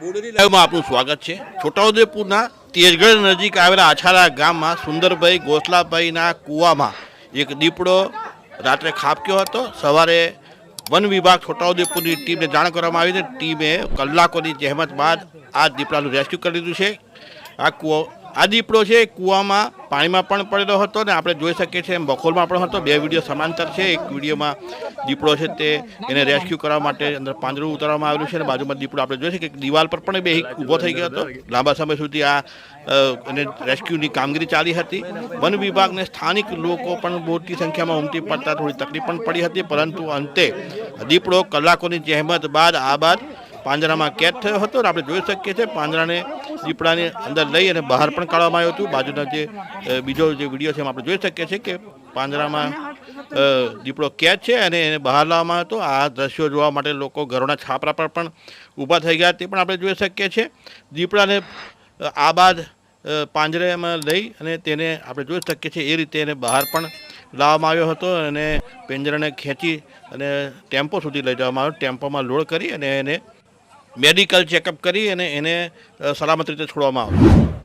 બોડેલી લાઈવમાં આપનું સ્વાગત છે। છોટાઉદેપુરના તેજગઢ નજીક આવેલા આછારા ગામમાં સુંદરભાઈ ગોસલાભાઈના કૂવામાં એક દીપડો રાત્રે ખાબક્યો હતો। સવારે વન વિભાગ છોટાઉદેપુરની ટીમને જાણ કરવામાં આવી છે। ટીમે કલાકોની જહેમત બાદ આ દીપડાનું રેસ્ક્યુ કરી લીધું છે। આ દીપડો છે કૂવામાં પાણીમાં પણ પડેલો હતો ને આપણે જોઈ શકીએ છીએ એમ બખોલમાં પણ હતો। બે વિડીયો સમાંતર છે। એક વિડીયોમાં દીપડો છે તે એને રેસ્ક્યુ કરવા માટે અંદર પાંજરું ઉતારવામાં આવેલું છે અને બાજુમાં દીપડો આપણે જોઈ શકીએ કે દિવાલ પર પણ બે ઊભો થઈ ગયો હતો। લાંબા સમય સુધી આ એને રેસ્ક્યુની કામગીરી ચાલી હતી। વન વિભાગને સ્થાનિક લોકો પણ મોટી સંખ્યામાં ઉમટી પડતા થોડી તકલીફ પણ પડી હતી, પરંતુ અંતે દીપડો કલાકોની જહેમત બાદ પાંજરામાં કેદ થયો હતો। આપણે જોઈ શકીએ છીએ પાંજરાને દીપડાને અંદર લઈ અને બહાર પણ કાઢવામાં આવ્યું હતું। બાજુના જે બીજો જે વિડીયો છે એમાં આપણે જોઈ શકીએ છીએ કે પાંજરામાં દીપડો કેદ છે અને એને બહાર લાવવામાં આવ્યો હતો। આ દ્રશ્યો જોવા માટે લોકો ઘરોના છાપરા પર પણ ઊભા થઈ ગયા તે પણ આપણે જોઈ શકીએ છીએ। દીપડાને આ બાદ પાંજરામાં લઈ અને તેને આપણે જોઈ શકીએ છીએ એ રીતે એને બહાર પણ લાવવામાં આવ્યો હતો અને પિંજરાને ખેંચી અને ટેમ્પો સુધી લઈ જવામાં આવ્યો। ટેમ્પોમાં લોડ કરી અને એને મેડિકલ ચેકઅપ કરી અને એને સલામત રીતે છોડવામાં આવ્યો।